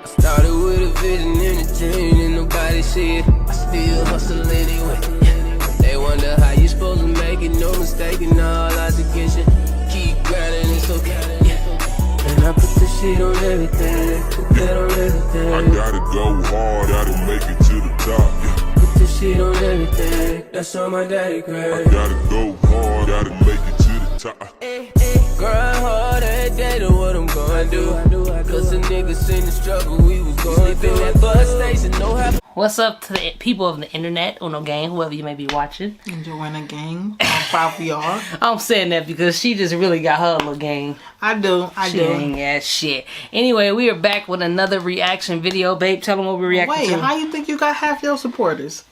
I started with a vision and a dream and nobody see it. I still hustle anyway. They wonder how you supposed to make it, no mistake and all odds against you. Keep grinding, it's okay. And I put the shit on everything, put that on everything. I gotta go hard, gotta make it to the top. Put the shit on everything, that's on my daddy grade. I gotta go hard, gotta make it to the top. Grind hard every day to what I'm gonna do. Cause the niggas seen the struggle we was going through. That bus station, no happy. What's up to the people of the internet, Uno gang, whoever you may be watching? Enjoying a game. I'm proud of y'all. I'm saying that because she just really got her little game. I do. She ain't got shit. Anyway, we are back with another reaction video. Babe, tell them what we're reacting to. Wait, how you think you got half your supporters?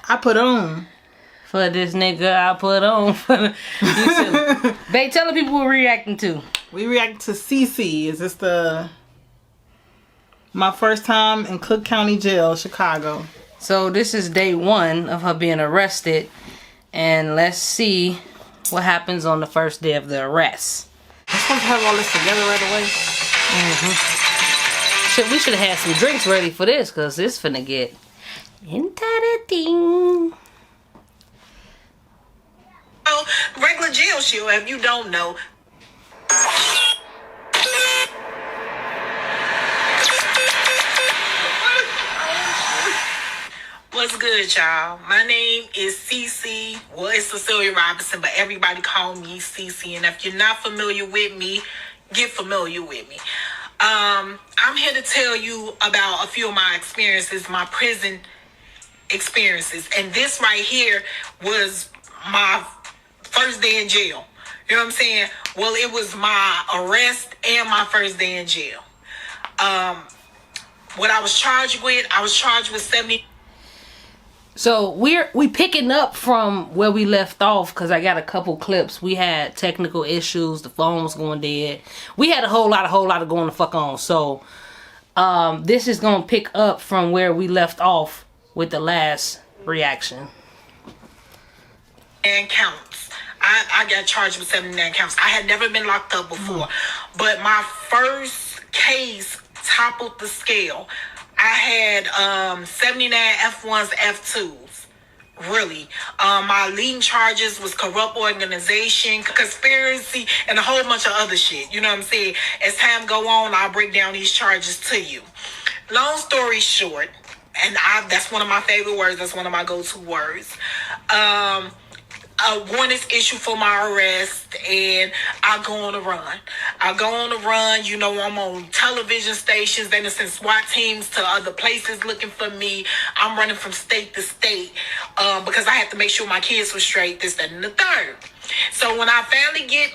I put on. For this nigga, I put on. Babe, tell the people what we're reacting to. We react to CC. Is this my first time in Cook County Jail, Chicago? So this is day 1 of her being arrested. And let's see what happens on the first day of the arrest. I'm supposed to have all this together right away. We should have had some drinks ready for this, because this finna get interesting. Regular jail shield, if you don't know. What's good, y'all? My name is Cece. Well, it's Cecilia Robinson, but everybody call me Cece. And if you're not familiar with me, get familiar with me. I'm here to tell you about a few of my experiences, my prison experiences. And this right here was my first day in jail. You know what I'm saying? Well, it was my arrest and my first day in jail. What I was charged with 70. So we picking up from where we left off, because I got a couple clips. We had technical issues. The phone was going dead. We had a whole lot of going the fuck on. So this is going to pick up from where we left off with the last reaction. And counts. I got charged with 79 counts. I had never been locked up before. But my first case toppled the scale. I had 79 F1s, F2s. Really. My leading charges was corrupt organization, conspiracy, and a whole bunch of other shit. You know what I'm saying? As time go on, I'll break down these charges to you. Long story short, and that's one of my favorite words. That's one of my go-to words. A warrant is issued for my arrest, and I go on a run. You know, I'm on television stations. They send SWAT teams to other places looking for me. I'm running from state to state because I have to make sure my kids were straight, this, that, and the third. So when I finally get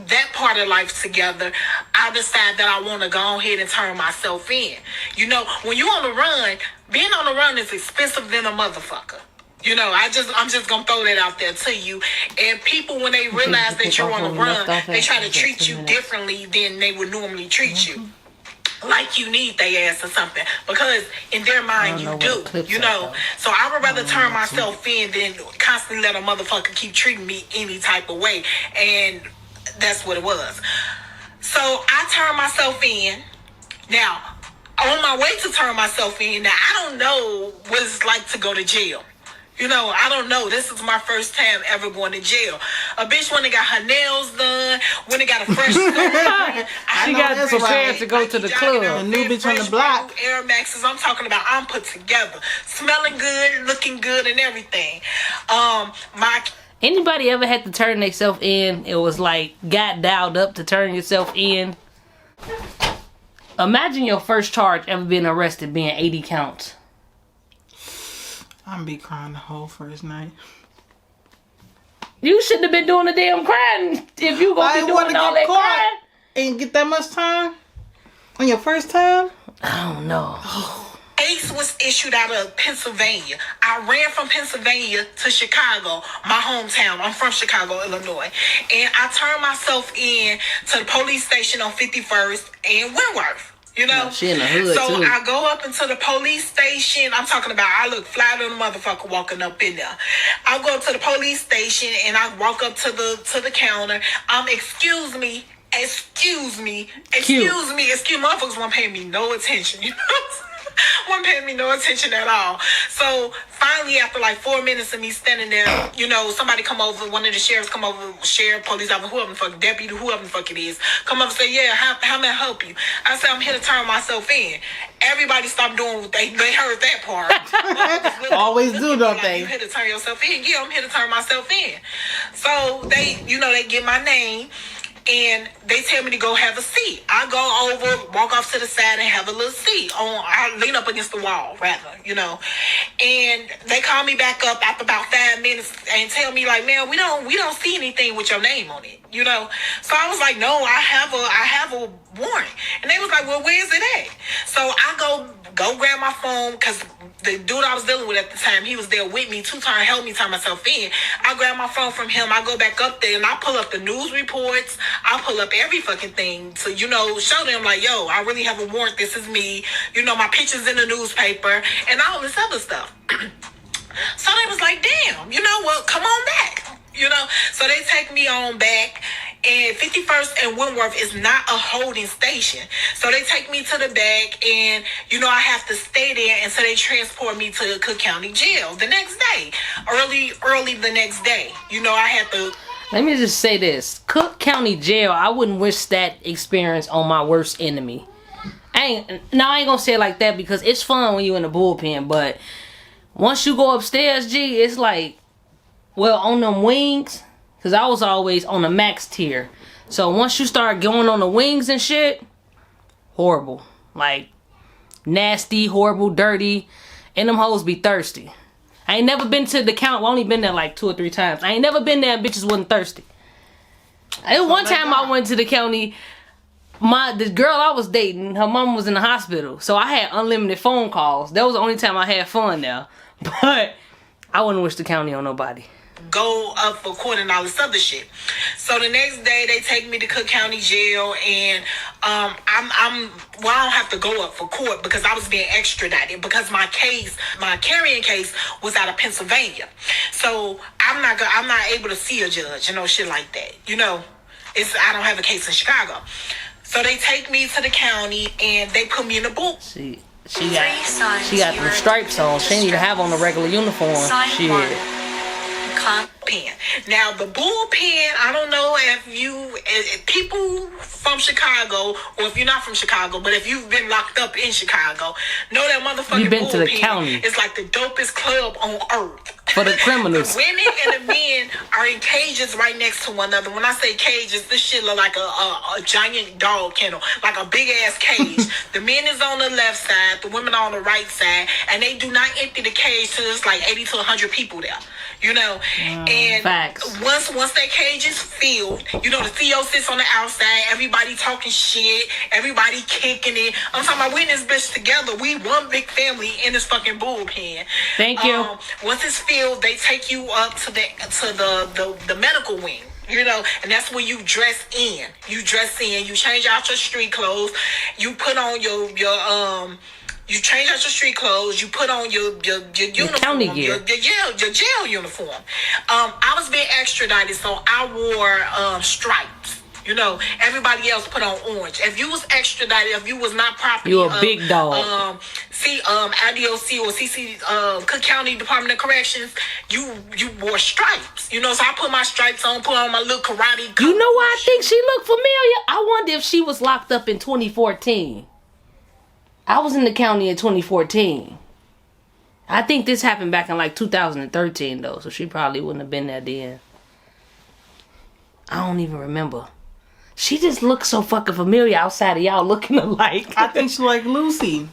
that part of life together, I decide that I want to go ahead and turn myself in. You know, when you're on the run, being on the run is expensive than a motherfucker. You know, I'm just gonna throw that out there to you. And people, when they realize that you're on the run, they try to treat you differently than they would normally treat you. Like you need their ass or something. Because in their mind, you do. You know? So I would rather turn myself in than constantly let a motherfucker keep treating me any type of way. And that's what it was. So I turned myself in. Now, on my way to turn myself in, now I don't know what it's like to go to jail. You know, I don't know. This is my first time ever going to jail. A bitch when they got her nails done, when they got a fresh skirt. She got prepared to go to the club. A new bitch on the block. Air Maxes. I'm talking about. I'm put together, smelling good, looking good, and everything. Anybody ever had to turn themselves in? It was like got dialed up to turn yourself in. Imagine your first charge ever being arrested being 80 counts. I'm be crying the whole first night. You shouldn't have been doing the damn crying if you gonna be doing all that crying. And get that much time on your first time? I don't know. Ace was issued out of Pennsylvania. I ran from Pennsylvania to Chicago, my hometown. I'm from Chicago, Illinois. And I turned myself in to the police station on 51st and Wentworth. You know? No, she in the hood so too. I go up into the police station. I'm talking about I look fly than a motherfucker walking up in there. I go up to the police station and I walk up to the counter. Excuse me, Excuse me. Motherfuckers won't pay me no attention, you know? Won't pay me no attention at all. So finally, after like 4 minutes of me standing there, you know, somebody come over, one of the sheriffs come over, sheriff, police officer, whoever the fuck, deputy, whoever the fuck it is, come up and say, yeah, how may I help you? I said, I'm here to turn myself in. Everybody stopped doing what they heard that part. Always do, don't like, they? You here to turn yourself in? Yeah, I'm here to turn myself in. So they, you know, they get my name. And they tell me to go have a seat. I go over, walk off to the side, and have a little seat. I lean up against the wall, rather, you know. And they call me back up after about 5 minutes and tell me like, man, we don't see anything with your name on it, you know. So I was like, no, I have a warrant. And they was like, well, where is it at? So I go grab my phone because the dude I was dealing with at the time, he was there with me 2 times, helped me turn myself in. I grab my phone from him. I go back up there and I pull up the news reports. I pull up every fucking thing to, you know, show them like, yo, I really have a warrant. This is me. You know, my picture's in the newspaper and all this other stuff. So they was like, damn, you know what? Come on back. You know, so they take me on back. And 51st and Wentworth is not a holding station. So they take me to the back and, you know, I have to stay there. And so they transport me to Cook County Jail the next day. Early the next day. You know, I had to... Let me just say this. Cook County Jail, I wouldn't wish that experience on my worst enemy. I ain't gonna say it like that because it's fun when you in the bullpen. But once you go upstairs, G, it's like, well, on them wings... Because I was always on the max tier. So once you start going on the wings and shit, horrible. Like, nasty, horrible, dirty. And them hoes be thirsty. I ain't never been to the count. Well, only been there like 2 or 3 times. I ain't never been there and bitches wasn't thirsty. One time I went to the county. The girl I was dating, her mom was in the hospital. So I had unlimited phone calls. That was the only time I had fun there. But I wouldn't wish the county on nobody. Go up for court and all this other shit. So the next day they take me to Cook County Jail and I don't have to go up for court because I was being extradited because my carrying case was out of Pennsylvania. So I'm not able to see a judge, you know, shit like that. You know, I don't have a case in Chicago. So they take me to the county and they put me in the boot. She got the stripes on. She didn't even have on a regular uniform. Shit. Pen. Now the bullpen, I don't know if people from Chicago or if you're not from Chicago, but if you've been locked up in Chicago, know that motherfucking you've been bullpen to the county. It's like the dopest club on earth. For the criminals. The women and the men are in cages right next to one another. When I say cages, this shit look like a giant dog kennel, like a big ass cage. The men is on the left side, the women are on the right side, and they do not empty the cage till it's like 80 to 100 people there. You know, and facts. Once that cage is filled, you know, the CO sits on the outside, everybody talking shit, everybody kicking it. I'm talking about we in this bitch together. We one big family in this fucking bullpen. Thank you. Once it's filled, they take you up to the medical wing. You know, and that's where you dress in. You change out your street clothes, you put on your you change out your street clothes. You put on your uniform, county gear. your jail uniform. I was being extradited, so I wore stripes. You know, everybody else put on orange. If you was extradited, if you was not property, you a big dog. IDOC or CC, Cook County Department of Corrections, you wore stripes. You know, so I put my stripes on, put on my little karate coat. You know why I think she looked familiar? I wonder if she was locked up in 2014. I was in the county in 2014. I think this happened back in like 2013 though, so she probably wouldn't have been there then. I don't even remember. She just looks so fucking familiar outside of y'all looking alike. I think she like Lucy.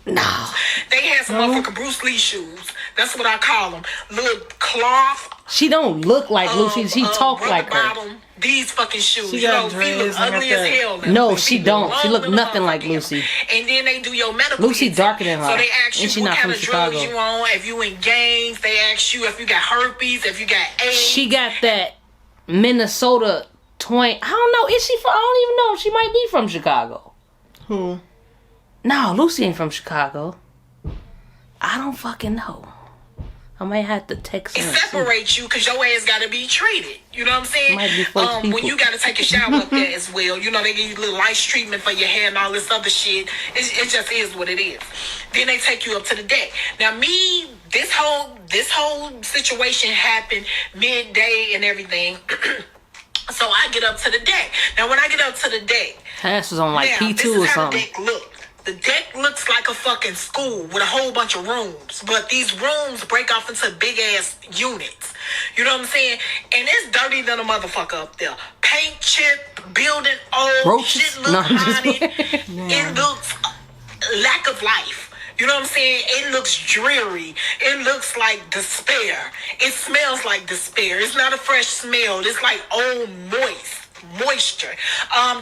No. They had some motherfucking Bruce Lee shoes. That's what I call them. Little cloth. She don't look like Lucy. She talk like her. Bottom, these fucking shoes. She you know, got she look dreads and ugly got as that. hell. Now. No, she don't. She look nothing like motherfucking Lucy. And then they do your medical. Lucy exam. darker than her. So they ask you And she what not kind from of Chicago. drugs you on. If you in gangs, they ask you if you got herpes, if you got AIDS. She got that Minnesota twang. I don't know. Is she from? I don't even know. She might be from Chicago. Who? No, Lucy ain't from Chicago. I don't fucking know. I might have to text It her. separates you because your ass got to be treated. You know what I'm saying? Might be for When people. you got to take a shower up there as well. You know, they give you little lice treatment for your hair and all this other shit. It just is what it is. Then they take you up to the deck. Now, this whole situation happened midday and everything. So I get up to the deck. Now, when I get up to the deck, Cass was on like now, P2 this is or how something. the deck look. The deck looks like a fucking school with a whole bunch of rooms. But these rooms break off into big ass units. You know what I'm saying? And it's dirty than a motherfucker up there. Paint chip, building old, Roaches? shit look No, I'm just haunted. It looks lack of life. You know what I'm saying? It looks dreary. It looks like despair. It smells like despair. It's not a fresh smell. It's like old moisture.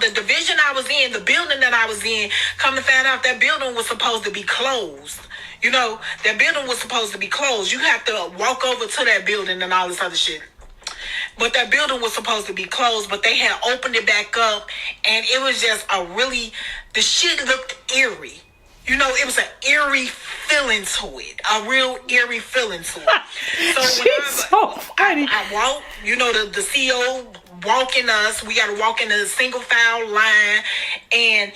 The division I was in, the building that I was in, come to find out that building was supposed to be closed. You know, that building was supposed to be closed. You have to walk over to that building and all this other shit. But that building was supposed to be closed, but they had opened it back up, and it was just the shit looked eerie. You know, it was an eerie feeling to it. A real eerie feeling to it. So when I walk, you know, the CEO walking us. We got to walk in a single file line, and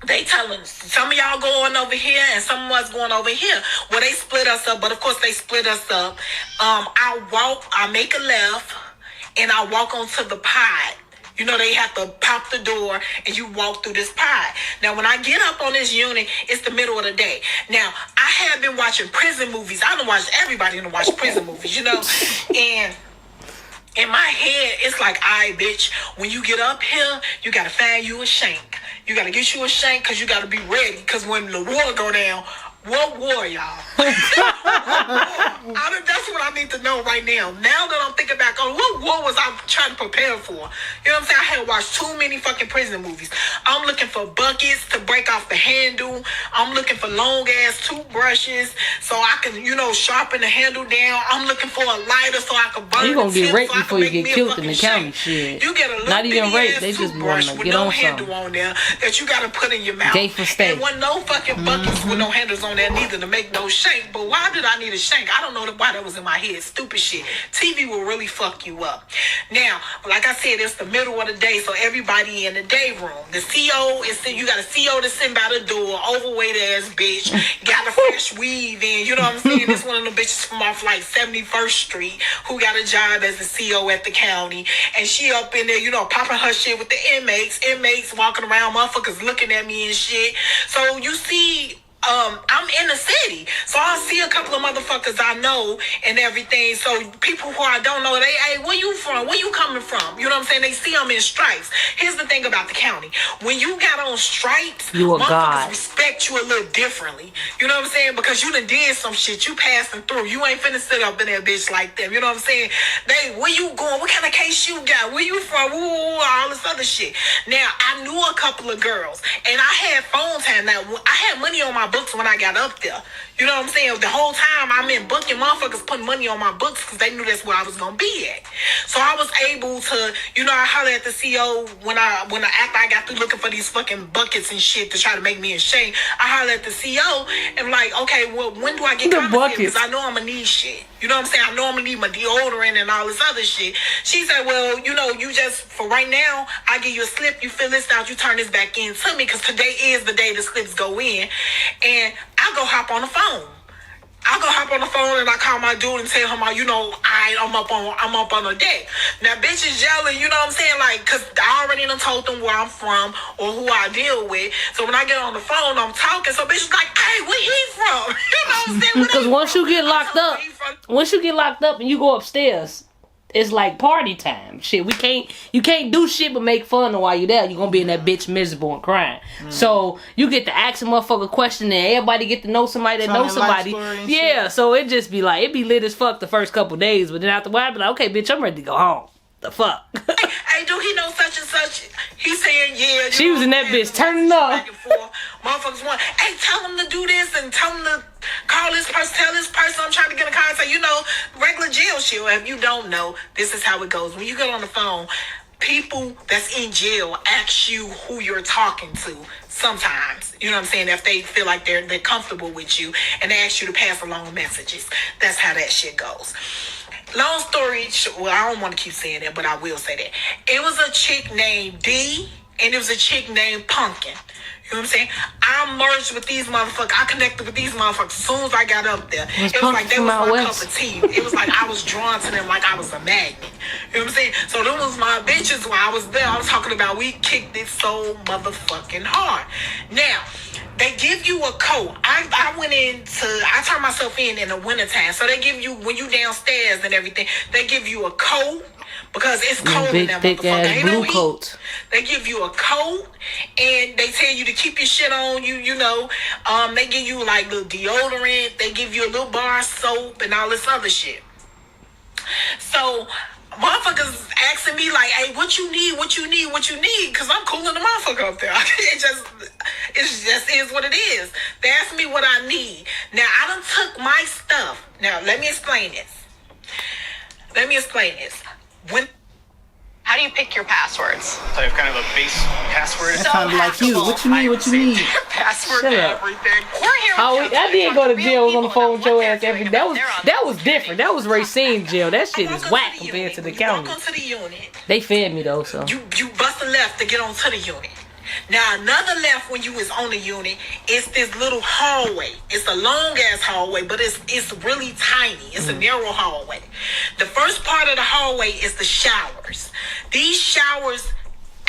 they telling some of y'all going over here and some of us going over here. Well, they split us up, but of course they split us up. I make a left, and I walk onto the pod. You know, they have to pop the door and you walk through this pod. Now, when I get up on this unit, it's the middle of the day. Now, I have been watching prison movies. I don't watch everybody to watch prison movies, you know. And in my head, it's like, all right, bitch, when you get up here, you got to find you a shank. You got to get you a shank because you got to be ready. Because when the war go down, what war, y'all? That's what I need to know right now. Now that I'm thinking back on what war was I trying to prepare for? You know what I'm saying? I had watched too many fucking prison movies. I'm looking for buckets to break off the handle. I'm looking for long ass toothbrushes so I can, you know, sharpen the handle down. I'm looking for a lighter so I can burn You gonna get raped so before you get killed in the county. Shit. You get a little not even bitty raped. ass They just toothbrush want to with get no on handle something. on there that you gotta put in your mouth. Gay for steak. And wasn't no fucking buckets with no handles on there neither to make no shank. But why did I need a shank? I don't know why that was in my head. Stupid shit. TV will really fuck you up. Now, like I said, it's the middle of the day, so everybody in the day room. The CO is you got a CO to send by the door, overweight ass bitch, got a fresh weave in. You know what I'm saying? It's one of the bitches from off like 71st Street who got a job as a CO at the county, and she up in there, you know, popping her shit with the inmates walking around, motherfuckers looking at me and shit. So you see, I'm in the city, so I see a couple of motherfuckers I know and everything. So people who I don't know, they, hey, where you from? Where you coming from? You know what I'm saying? They see I'm in stripes. Here's the thing about the county: when you got on stripes, You a motherfuckers god. respect you a little differently. You know what I'm saying? Because you done did some shit. You passing through. You ain't finna sit up in that bitch like them. You know what I'm saying? They, where you going? What kind of case you got? Where you from? Ooh, all this other shit. Now, I knew a couple of girls, and I had phone time. Now, I had money on my books when I got up there. You know what I'm saying? The whole time I'm in booking, motherfuckers putting money on my books because they knew that's where I was gonna be at. So I was able to, you know, I hollered at the CO when after I got through looking for these fucking buckets and shit to try to make me ashamed. I hollered at the CO and like, okay, well, when do I get The compensated? buckets. Because I know I'm gonna need shit. You know what I'm saying? I know I'm gonna need my deodorant and all this other shit. She said, well, you know, you just, for right now, I give you a slip, you fill this out, you turn this back in to me, because today is the day the slips go in. And I go hop on the phone. And I call my dude and tell him, you know, I'm up on the deck. Now, bitch is yelling, you know what I'm saying? Like, because I already done told them where I'm from or who I deal with. So when I get on the phone, I'm talking. So bitch is like, hey, where he from? You know what I'm saying? Because once you get locked up and you go upstairs, it's like party time. Shit, you can't do shit but make fun of while you there. You're gonna be in that bitch miserable and crying. So you get to ask a motherfucker question and everybody get to know somebody that knows somebody. Yeah, so it just be like, it be lit as fuck the first couple days, but then after a while I be like, okay, bitch, I'm ready to go home. The fuck? Hey, do he know such and such? He's saying, yeah. She was in that bitch turning up. Back and forth. Motherfuckers want, hey, tell him to do this and tell him to call this person, tell this person I'm trying to get a car. So, you know, regular jail shit. If you don't know, this is how it goes. When you get on the phone, people that's in jail ask you who you're talking to. sometimes. You know what I'm saying? If they feel like they're comfortable with you and they ask you to pass along messages. That's how that shit goes. Long story short, well, I don't want to keep saying that, but I will say that. It was a chick named D, and it was a chick named Pumpkin. You know what I'm saying? I merged with these motherfuckers. I connected with these motherfuckers as soon as I got up there. It was like they was my cup of tea. It was like I was drawn to them like I was a magnet. You know what I'm saying? So them was my bitches when I was there. I was talking about we kicked it so motherfucking hard. Now, they give you a coat. I went I turned myself in the wintertime. So they give you, when you downstairs and everything, they give you a coat. Because it's cold in that big motherfucker. ass blue coat. They give you a coat and they tell you to keep your shit on you, you know. They give you like little deodorant, they give you a little bar of soap and all this other shit. So motherfuckers asking me like, hey, what you need? Because I'm cooling the motherfucker up there. It just is what it is. They ask me what I need. Now I done took my stuff. Now let me explain this. How do you pick your passwords? So I have kind of a base password. So Kind of like you. What you need? Password Shut to up. everything. We're here with I did go to real jail. I was on the people phone with that your what ass they're every. doing That about was their different. That was Racine jail. That shit is Welcome whack to the compared to the unit. county. Welcome to the unit. They fed me though, so. You bust a left to get onto the unit. Now another left when you was on the unit is this little hallway. It's a long ass hallway, but it's really tiny. It's a narrow hallway. The first part of the hallway is the showers. These showers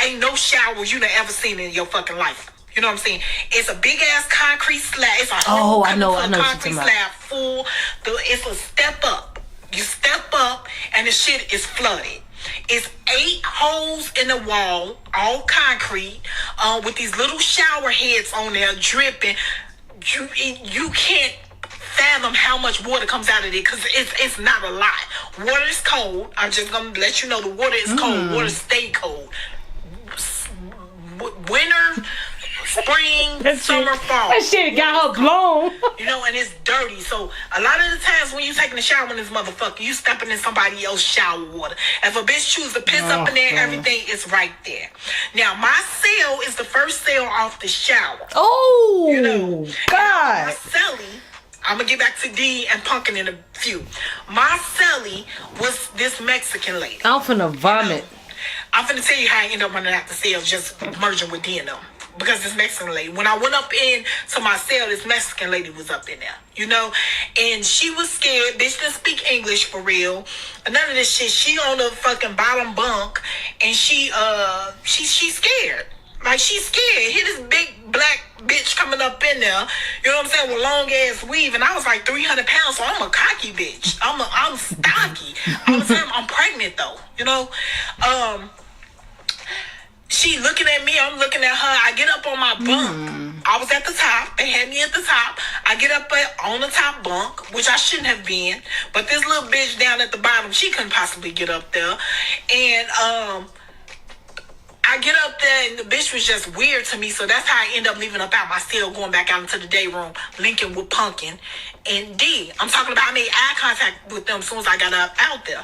ain't no showers you done ever seen in your fucking life. You know what I'm saying? It's a big ass concrete slab. It's a whole I know concrete what you're talking slab full. It's a step up. You step up and the shit is flooded. It's 8 holes in the wall, all concrete, with these little shower heads on there dripping. You can't fathom how much water comes out of it because it's not a lot. Water is cold. I'm just gonna let you know the water is cold. Water stay cold. Winter, spring, summer, fall. That shit got her blown. You know, and it's dirty. So a lot of the times when you taking a shower in this motherfucker, you stepping in somebody else's shower water. If a bitch choose to piss up in there, everything is right there. Now my cell is the first cell off the shower. Oh, You know, God. my cellie, I'm gonna get back to D and Pumpkin in a few. My cellie was this Mexican lady. I'm finna vomit. I'm finna tell you how I ended up running out the cells just merging with D and them. Because this Mexican lady, when I went up in to my cell, this Mexican lady was up in there, you know, and she was scared. Bitch didn't speak English for real. None of this shit. She on the fucking bottom bunk, and she's scared. Like she's scared. Here this big black bitch coming up in there, you know what I'm saying, with long ass weave, and I was like 300 pounds, so I'm a cocky bitch. I'm stocky. All the time I'm pregnant though, you know. She looking at me, I'm looking at her. I get up on my bunk. I was at the top. They had me at the top. I get up on the top bunk, which I shouldn't have been. But this little bitch down at the bottom, she couldn't possibly get up there. And I get up there, and the bitch was just weird to me. So that's how I end up leaving up out my cell, going back out into the day room, linking with Pumpkin and D. I'm talking about I made eye contact with them as soon as I got up out there.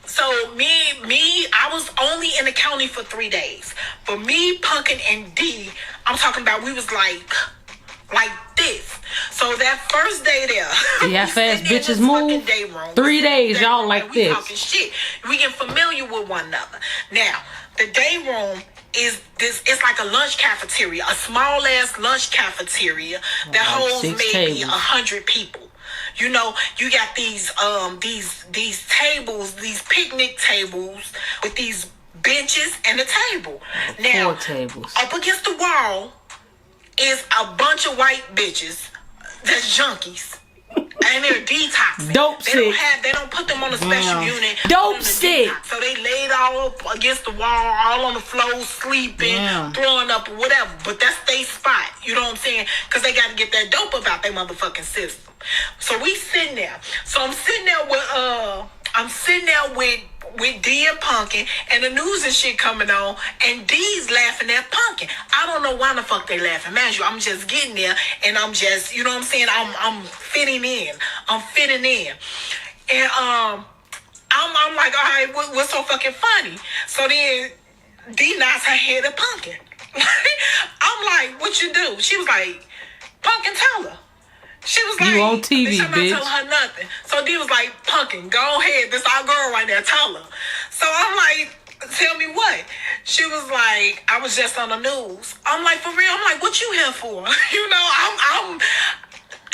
So me, I was only in the county for 3 days. For me, Pumpkin, and D, I'm talking about we was like this. So that first day there, See how fast we sitting in bitches this move? fucking day room. 3 days, Day y'all room, like and we this. talking shit. We get familiar with one another. Now, the day room is this. It's like a lunch cafeteria, a small ass lunch cafeteria that holds 6 maybe tables. 100 people. You know, you got these tables, these picnic tables with these benches and a table. Now, 4 tables. up against the wall is a bunch of white bitches that's junkies. And they're detoxing. Dope sick. They don't put them on a special unit. Dope on the sick. detox. So they laid all up against the wall, all on the floor, sleeping, throwing up or whatever. But that's their spot. You know what I'm saying? Because they got to get that dope about their motherfucking system. So we sitting there. So I'm sitting there with D and Pumpkin, and the news and shit coming on, and D's laughing at Pumpkin. I don't know why the fuck they laughing. Man, I'm just getting there, and I'm just, you know what I'm saying, I'm fitting in. I'm fitting in. And I'm like, all right, what's so fucking funny? So then D nods her head at Pumpkin. I'm like, what you do? She was like, Pumpkin, tell her. She was like, you on TV, I'm not telling her nothing. So D was like, Pumpkin, go ahead. This our girl right there. Tell her. So I'm like, tell me what? She was like, I was just on the news. I'm like, for real? I'm like, what you here for? You know, I'm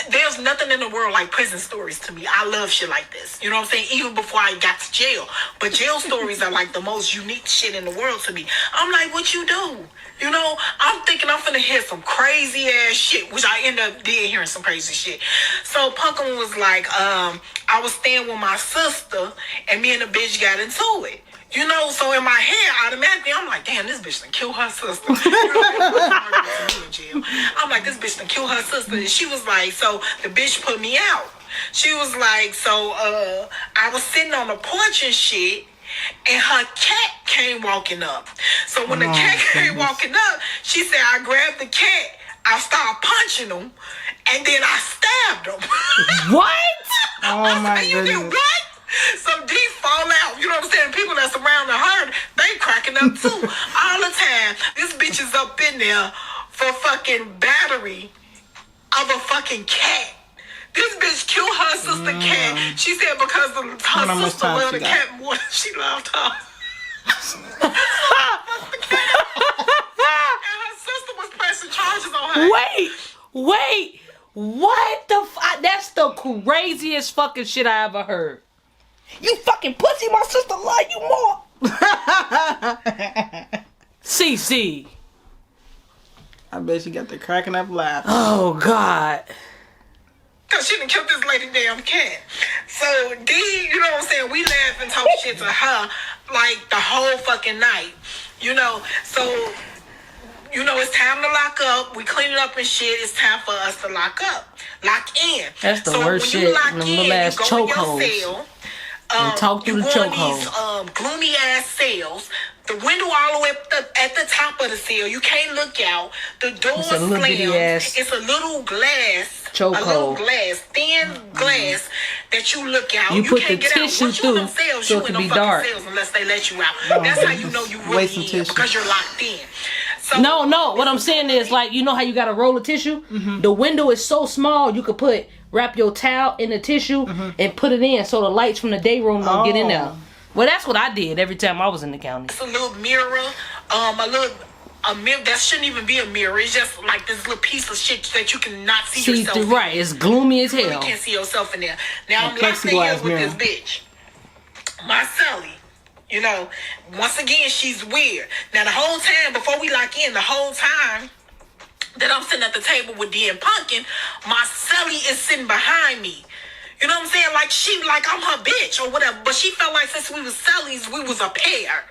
there's nothing in the world like prison stories to me. I love shit like this. You know what I'm saying? Even before I got to jail. But jail stories are like the most unique shit in the world to me. I'm like, what you do? You know, I'm thinking I'm finna hear some crazy ass shit, which I end up hearing some crazy shit. So Pumpkin was like, I was staying with my sister and me and the bitch got into it. You know, so in my head, automatically, I'm like, damn, this bitch done kill her sister. I'm like, this bitch done kill her sister. And she was like, so the bitch put me out. She was like, so I was sitting on the porch and shit, and her cat came walking up. So when the cat came walking up, she said, I grabbed the cat, I started punching him, and then I stabbed him. What? Oh my You did goodness. what? So D fall out. You know what I'm saying? People that surrounding her, they cracking up too. All the time. This bitch is up in there for fucking battery of a fucking cat. This bitch killed her sister cat. She said because her sister loved the cat more than she loved her. And her sister was pressing charges on her. Wait. What the that's the craziest fucking shit I ever heard. You fucking pussy, my sister love you more. CC. I bet you got the cracking up laugh. Oh, God. Because she done killed this lady damn cat. So D, you know what I'm saying? We laugh and talk shit to her like the whole fucking night. You know, so, you know, it's time to lock up. We clean it up and shit. It's time for us to lock up. Lock in. That's the so worst when shit. You lock Them in, little ass you go in chokeholds. your cell. And talk through the chokehold. These gloomy ass cells. The window all the way at the top of the cell. You can't look out. The door It's a little bitty ass slams. It's a little glass. chokehold. A little glass, thin glass that you look out. You put can't the get tissue out. Once you in them through cells, so you it in can them be fucking dark. cells unless they let you out. That's how you know you really Waste some in tissue. because you're locked in. So No. What I'm saying is, like, you know how you got to roll of tissue? Mm-hmm. The window is so small, you could wrap your towel in the tissue and put it in so the lights from the day room don't get in there. Oh. Well, that's what I did every time I was in the county. it's a little mirror, a mirror that shouldn't even be a mirror. It's just like this little piece of shit that you cannot see See, yourself in. right, it's gloomy as You hell. can't see yourself in there. Now I'm A locked in here plexiglass with mirror. this bitch, Marcelli. You know, once again, she's weird. Now the whole time before we lock in, the whole time that I'm sitting at the table with D and Pumpkin, Marcelli is sitting behind me. You know what I'm saying? Like I'm her bitch or whatever. But she felt like since we was Cellies, we was a pair.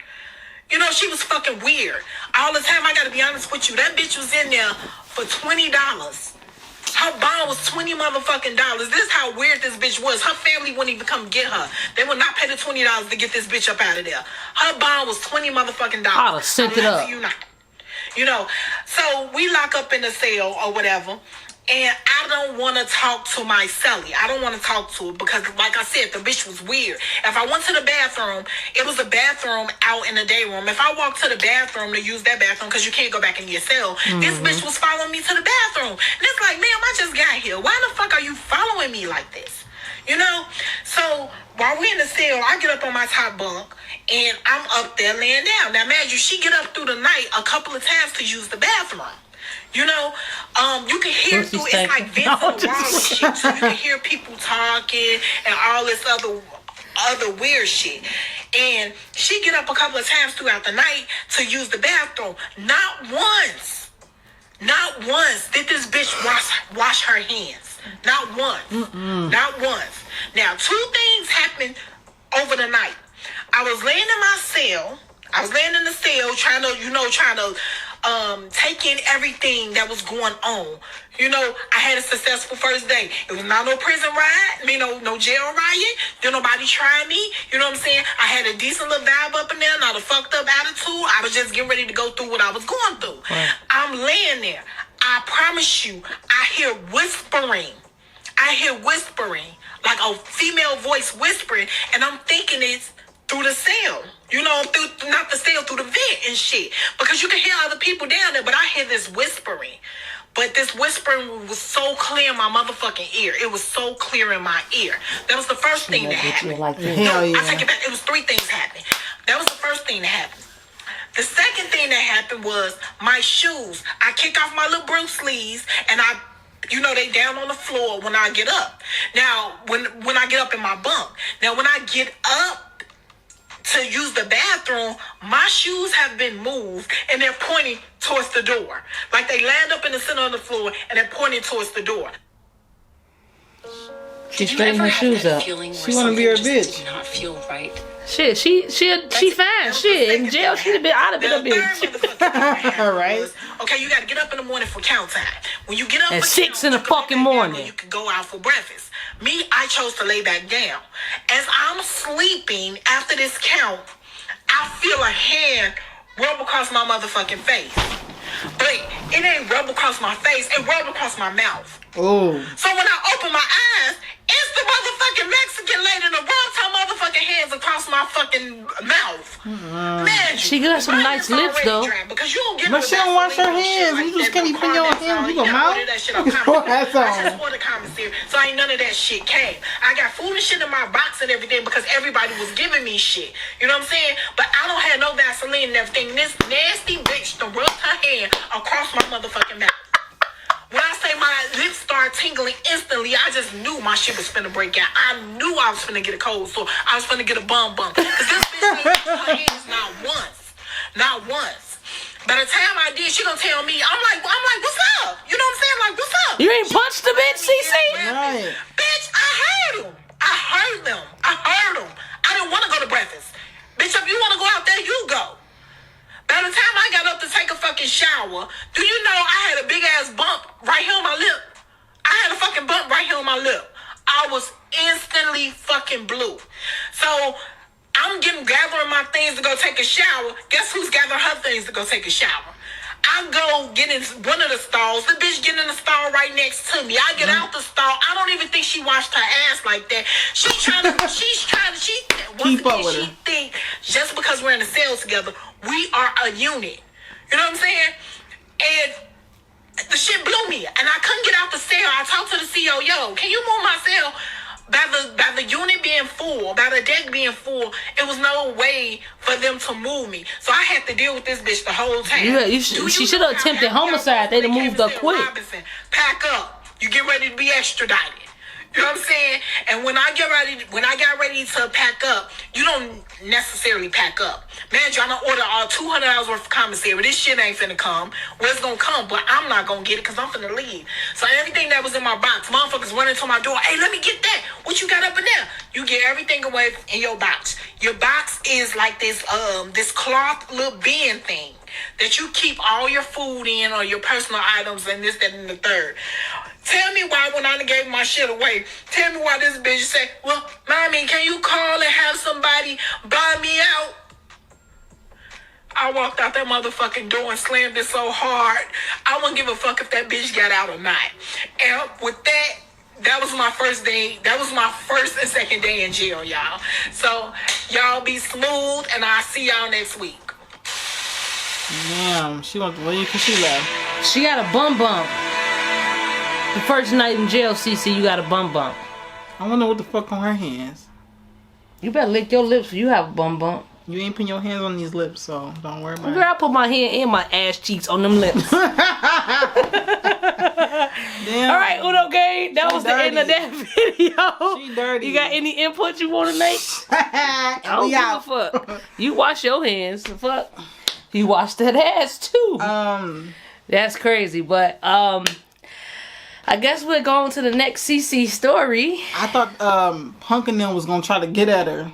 You know, she was fucking weird. All the time, I gotta be honest with you, that bitch was in there for $20. Her bond was $20 motherfucking dollars. This is how weird this bitch was. Her family wouldn't even come get her. They would not pay the $20 to get this bitch up out of there. Her bond was $20 motherfucking dollars. I'd have sent it up. You know, so we lock up in the cell or whatever. And I don't want to talk to my cellie. I don't want to talk to her because, like I said, the bitch was weird. If I went to the bathroom, it was a bathroom out in the day room. If I walked to the bathroom to use that bathroom, because you can't go back in your cell, this bitch was following me to the bathroom. And it's like, ma'am, I just got here. Why the fuck are you following me like this? You know? So while we're in the cell, I get up on my top bunk and I'm up there laying down. Now, imagine she get up through the night a couple of times to use the bathroom. You know, you can hear through, it's like vents on the wall and shit. So you can hear people talking and all this other weird shit. And she get up a couple of times throughout the night to use the bathroom. Not once did this bitch wash her hands. Not once. Not once. Now, two things happened over the night. I was laying in my cell. I was laying in the cell trying to take in everything that was going on. You know, I had a successful first day. It was not no prison riot, no jail riot. Did nobody try me? You know what I'm saying? I had a decent little vibe up in there, not a fucked up attitude. I was just getting ready to go through what I was going through. Right. I'm laying there. I promise you, I hear whispering. Like a female voice whispering, and I'm thinking it's through the cell. You know, not the cell, through the vent. and shit. Because you can hear other people down there, but I hear this whispering. But this whispering was so clear in my motherfucking ear. It was so clear in my ear. That was the first thing that happened. Like Hell yeah. I take it back. It was 3 things happening. That was the first thing that happened. The second thing that happened was my shoes. I kick off my little Bruce sleeves and they down on the floor when I get up. Now, when I get up in my bunk. Now, when I get up to use the bathroom, my shoes have been moved and they're pointing towards the door. Like they land up in the center of the floor and they're pointing towards the door. She's straightening her shoes up. She wanna be her bitch. Did not feel right. Shit, she fine. Shit, in jail, she'd have been out of it a bitch. All right. Okay, you gotta get up in the morning for count time. When you get up At for 6 count, in the you can lay fucking back down morning. or you can go out for breakfast. Me, I chose to lay back down. As I'm sleeping after this count, I feel a hand rub across my motherfucking face. But it ain't rub across my face, it rub across my mouth. Oh. So when I open my eyes, it's the motherfucking Mexican lady that rubbed her motherfucking hands across my fucking mouth. Man, She got some nice lips, though. Because you don't get But she don't wash her hands. You just can't even put your hands. You go mouth. That's I just ordered commissary, so ain't none of that shit came. I got food and shit in my box and everything because everybody was giving me shit. You know what I'm saying? But I don't have no Vaseline and everything. This nasty bitch to rub her hand across my motherfucking mouth. When I say my lips started tingling instantly, I just knew my shit was finna break out. I knew I was finna get a cold, so I was finna get a bum. Cause this bitch didn't use her hands not once. Not once. By the time I did, she gonna tell me, I'm like, what's up? You know what I'm saying? Like, what's up? You ain't punched the bitch, CC? Right. Bitch, I heard them. I didn't want to go to breakfast. Bitch, if you want to go out there, you go. By the time I got up to take a fucking shower, do you know I had a big ass bump right here on my lip? I had a fucking bump right here on my lip. I was instantly fucking blue. So I'm gathering my things to go take a shower. Guess who's gathering her things to go take a shower? I go get in one of the stalls. The bitch get in the stall right next to me. I get out the stall. I don't even think she washed her ass like that. She Keep up with her. She think just because we're in a cell together, we are a unit. You know what I'm saying? And the shit blew me. And I couldn't get out the cell. I talked to the CEO, yo, can you move my cell? By the unit being full, by the deck being full, it was no way for them to move me. So I had to deal with this bitch the whole time. She should have attempted homicide. They'd have moved up quick. Robinson, pack up. You get ready to be extradited. You know what I'm saying? And when I got ready to pack up, you don't necessarily pack up. Man, y'all done order all $200 worth of commissary. This shit ain't finna come. Well, it's gonna come, but I'm not gonna get it because I'm finna leave. So everything that was in my box, motherfuckers running to my door. Hey, let me get that. What you got up in there? You get everything away in your box. Your box is like this cloth little bin thing that you keep all your food in or your personal items and this, that, and the third. Tell me why when I gave my shit away, tell me why this bitch said, well, mommy, can you call and have somebody buy me out? I walked out that motherfucking door and slammed it so hard, I wouldn't give a fuck if that bitch got out or not. And with that was my first day. That was my first and second day in jail, y'all. So, y'all be smooth, and I'll see y'all next week. Damn, she went to leave because she left. She got a bum bump. The first night in jail, CC, you got a bum bump. I wonder what the fuck on her hands. You better lick your lips if you have a bum bump. You ain't putting your hands on these lips, so don't worry about Girl, I put my hand and my ass cheeks on them lips. it. Damn. All right, Uno Gang, that was the end of that video. She dirty. You got any input you want to make? I don't We give out. a fuck. You wash your hands. The fuck? You wash that ass too. That's crazy, but I guess we're going to the next CC story. I thought Punk and them was gonna try to get at her,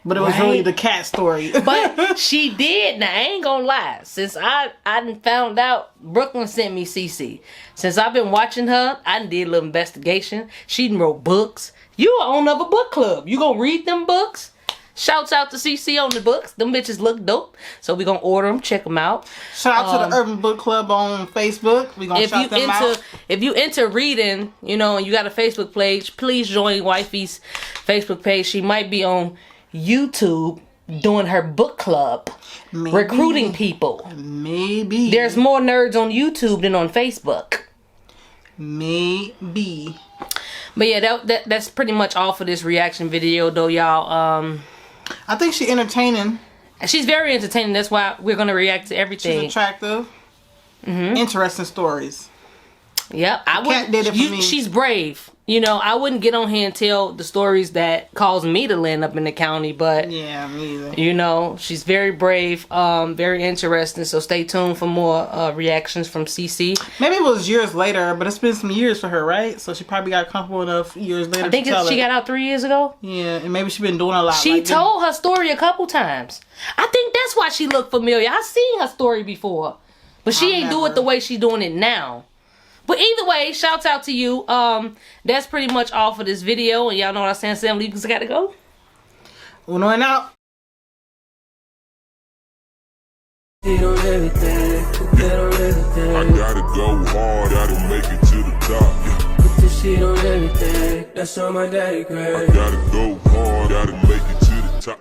but it was really the cat story. But she did. Now, I ain't gonna lie. Since I done found out, Brooklyn sent me CC. Since I've been watching her, I done did a little investigation. She done wrote books. You are on of a book club. You gonna read them books? Shouts out to CC on the books. Them bitches look dope. So we gonna order them, check them out. Shout out to the Urban Book Club on Facebook. We gonna shout them out. If you into reading, you know, and you got a Facebook page, please join Wifey's Facebook page. She might be on YouTube doing her book club, recruiting people. Maybe. There's more nerds on YouTube than on Facebook. Maybe. But yeah, that's pretty much all for this reaction video, though, y'all. I think she's entertaining. She's very entertaining. That's why we're gonna react to everything. She's attractive. Interesting stories. Yep, Cat did it for me. She's brave. You know, I wouldn't get on here and tell the stories that caused me to land up in the county, but yeah, me either. You know, she's very brave, very interesting. So stay tuned for more reactions from CC. Maybe it was years later, but it's been some years for her, right? So she probably got comfortable enough years later. I think to tell she it. got out 3 years ago. Yeah, and maybe she's been doing a lot. She like told her story a couple times. I think that's why she looked familiar. I've seen her story before, but she ain't do it the way she's doing it now. But either way, shouts out to you. That's pretty much all for this video. And y'all know what I'm saying. Sam Leagues got to go. Uno and out. I gotta go hard, gotta make it to the top. Yeah. Put this shit on everything. That's on my daddy grave. I gotta go hard, gotta make it to the top.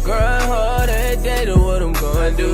Grind hard every day to what I'm gonna do.